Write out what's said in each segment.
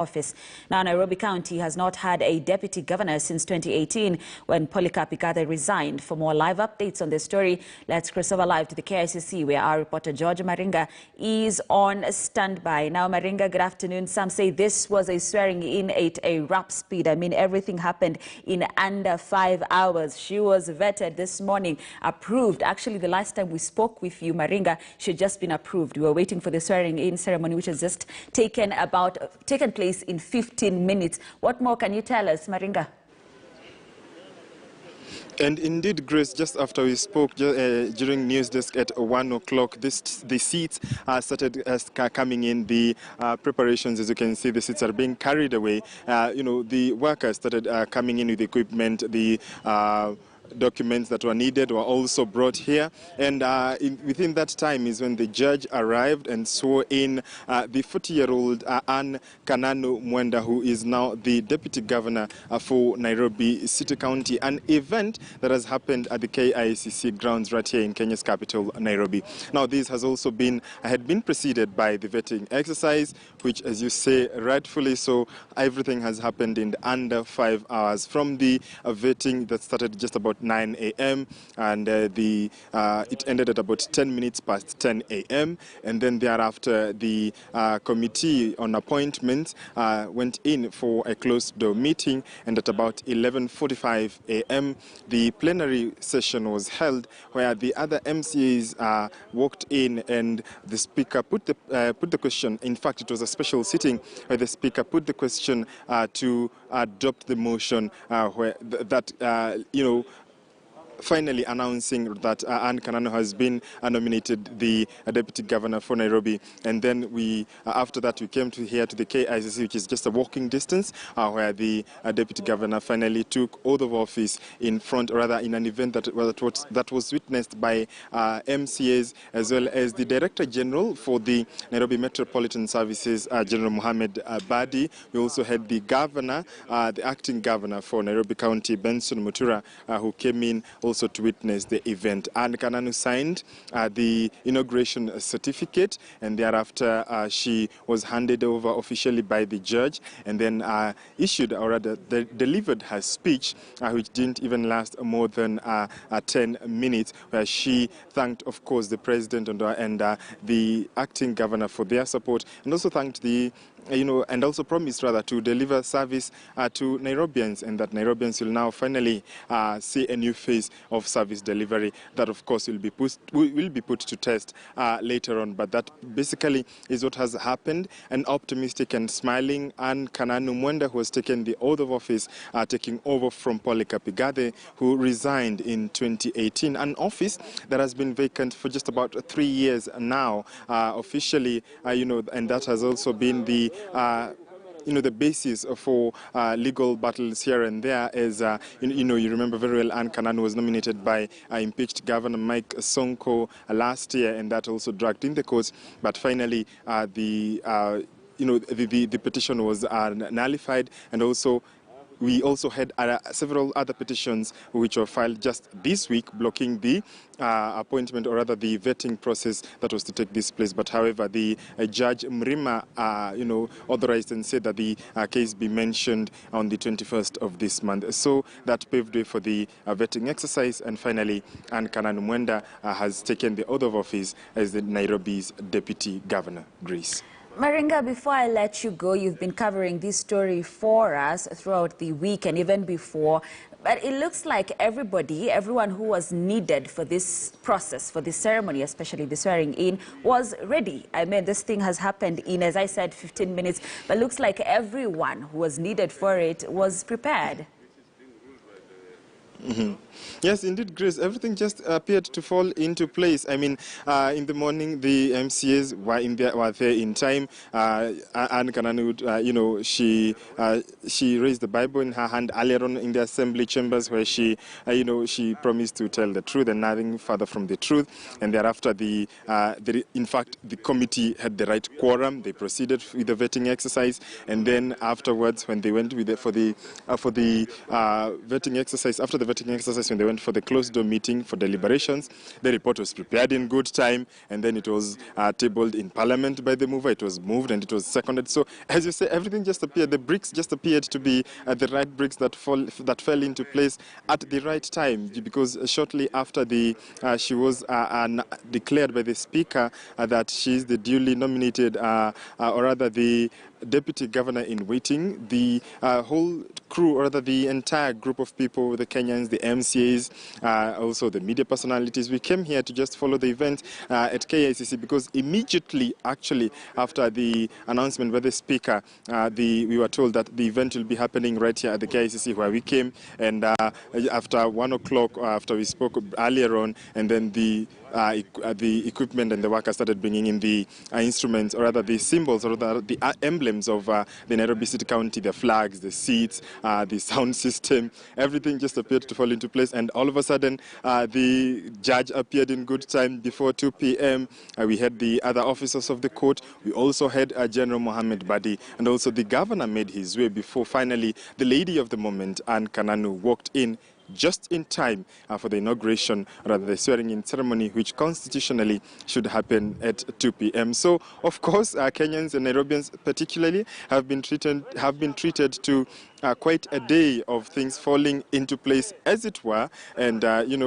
office. Now, Nairobi County has not had a deputy governor since 2018 when Polycarp Igathe resigned. For more live updates on this story, let's cross over live to the KICC where our reporter George Maringa is on standby. Now, Maringa, good afternoon. Some say this was a swearing in at a rap speed. I mean, everything happened in under 5 hours. She was vetted this morning, approved. Actually, the last time we spoke with you, Maringa, she had just been approved. We were waiting for the swearing in ceremony, which has just taken place in 15 minutes. What more can you tell us, Maringa? And indeed, Grace, just after we spoke during news desk at 1 o'clock, the seats started coming in. The preparations, as you can see, the seats are being carried away. The workers started coming in with equipment. The documents that were needed were also brought here, and within that time is when the judge arrived and swore in the 40-year-old Kananu Mwenda, who is now the deputy governor for Nairobi City County, an event that has happened at the KICC grounds right here in Kenya's capital, Nairobi. Now, this has also had been preceded by the vetting exercise, which, as you say, rightfully so, everything has happened in under 5 hours. From the vetting that started just about 9 a.m. and it ended at about 10 minutes past 10 a.m. and then thereafter the committee on appointments went in for a closed-door meeting, and at about 11:45 a.m. the plenary session was held where the other MCAs walked in and the speaker put the question. In fact, it was a special sitting where the speaker put the question to adopt the motion finally announcing that Kananu has been nominated the deputy governor for Nairobi. And then after that, we came here to the KICC, which is just a walking distance, where the deputy governor finally took oath of office in an event that was witnessed by MCAs as well as the Director General for the Nairobi Metropolitan Services, General Mohammed Badi. We also had the governor, the acting governor for Nairobi County, Benson Mutura, who came in also to witness the event. And Kananu signed the inauguration certificate, and thereafter she was handed over officially by the judge, and then issued, or rather delivered her speech, which didn't even last more than 10 minutes, where she thanked, of course, the president and the acting governor for their support, and also thanked and also promised rather to deliver service to Nairobians, and that Nairobians will now finally see a new phase of service delivery that, of course, will be put to test later on. But that basically is what has happened. An optimistic and smiling Kananu Mwenda, who has taken the oath of office, taking over from Polycarp Igathe, who resigned in 2018, an office that has been vacant for just about 3 years now, officially, and that has also been the basis for legal battles here and there. As you remember very well, Kananu was nominated by impeached Governor Mike Sonko last year, and that also dragged in the courts. But finally, the petition was nullified, and also we also had several other petitions which were filed just this week blocking the appointment, or rather the vetting process that was to take this place. But however, the Judge Mrima, authorized and said that the case be mentioned on the 21st of this month. So that paved way for the vetting exercise, and finally, Kananu Mwenda has taken the oath of office as the Nairobi's deputy governor. Grace. Maringa, before I let you go, you've been covering this story for us throughout the week and even before. But it looks like everyone who was needed for this process, for this ceremony, especially the swearing in, was ready. I mean, this thing has happened in, as I said, 15 minutes. But it looks like everyone who was needed for it was prepared. Mm-hmm. Yes, indeed, Grace. Everything just appeared to fall into place. I mean, in the morning, the MCAs were there in time. And Kananu, she raised the Bible in her hand earlier on in the assembly chambers, where she promised to tell the truth and nothing further from the truth. And thereafter, in fact, the committee had the right quorum. They proceeded with the vetting exercise, and then afterwards, when they went for the vetting exercise, after the vetting exercise, when they went for the closed-door meeting for deliberations, the report was prepared in good time, and then it was tabled in Parliament by the mover. It was moved and it was seconded. So, as you say, everything just appeared. The bricks just appeared to be the right bricks that fell into place at the right time, because shortly after she was declared by the Speaker that she is the duly nominated, or rather the Deputy Governor in waiting, the whole crew, or rather the entire group of people, the Kenyans, the MCAs, also the media personalities, we came here to just follow the event at KICC, because immediately, actually, after the announcement by the Speaker, we were told that the event will be happening right here at the KICC where we came, and after 1 o'clock, after we spoke earlier on, and then the equipment and the workers started bringing in the instruments, or rather the symbols, or rather the emblems of the Nairobi City County, the flags, the seats, the sound system, everything just appeared to fall into place. And all of a sudden, the judge appeared in good time before 2 p.m. We had the other officers of the court. We also had General Mohammed Badi, and also the governor made his way before finally the lady of the moment, Anne Kananu, walked in just in time for the inauguration, rather the swearing-in ceremony, which constitutionally should happen at 2 p.m. So, of course, Kenyans and Nairobians particularly have been treated to quite a day of things falling into place, as it were, and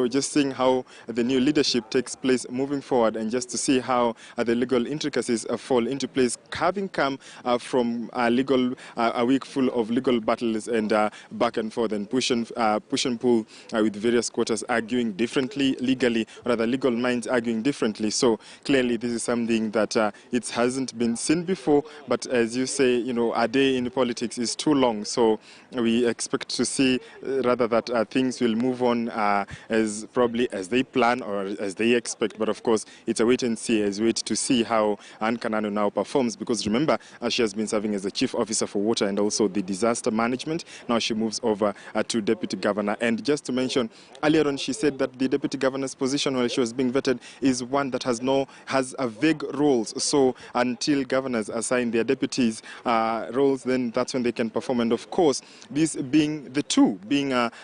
just seeing how the new leadership takes place moving forward, and just to see how the legal intricacies fall into place, having come from a week full of legal battles and back and forth and push and pull with various quarters arguing differently legally, or rather legal minds arguing differently. So clearly this is something that it hasn't been seen before, but as you say, a day in politics is too long. So we expect to see rather that things will move on as probably as they plan or as they expect. But of course, it's a wait and see, as we wait to see how Anne Kananu now performs, because remember, she has been serving as the Chief Officer for Water and also the Disaster Management. Now she moves over to Deputy Governor. And just to mention, earlier on she said that the Deputy Governor's position while she was being vetted is one that has a vague roles. So until governors assign their deputies roles, then that's when they can perform. And of course, these being the two,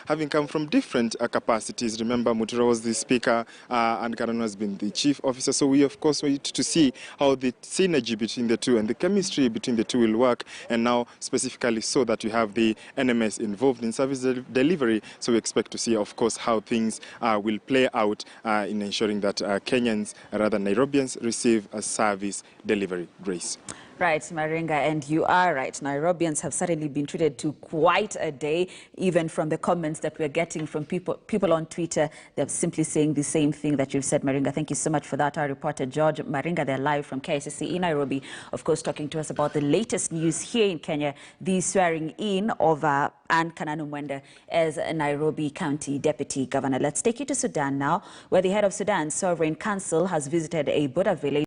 having come from different capacities. Remember, Mutura was the Speaker, and Kananu has been the Chief Officer. So we, of course, wait to see how the synergy between the two and the chemistry between the two will work. And now, specifically, so that you have the NMS involved in service delivery. So we expect to see, of course, how things will play out in ensuring that Kenyans, rather Nairobians, receive a service delivery. Grace. Right, Maringa, and you are right. Nairobians have certainly been treated to quite a day, even from the comments that we're getting from people on Twitter. They're simply saying the same thing that you've said, Maringa. Thank you so much for that. Our reporter, George Maringa, they're live from KICC in Nairobi, of course, talking to us about the latest news here in Kenya, the swearing in of Anne Kananu Mwende as a Nairobi County Deputy Governor. Let's take you to Sudan now, where the head of Sudan's Sovereign Council has visited a Buddha village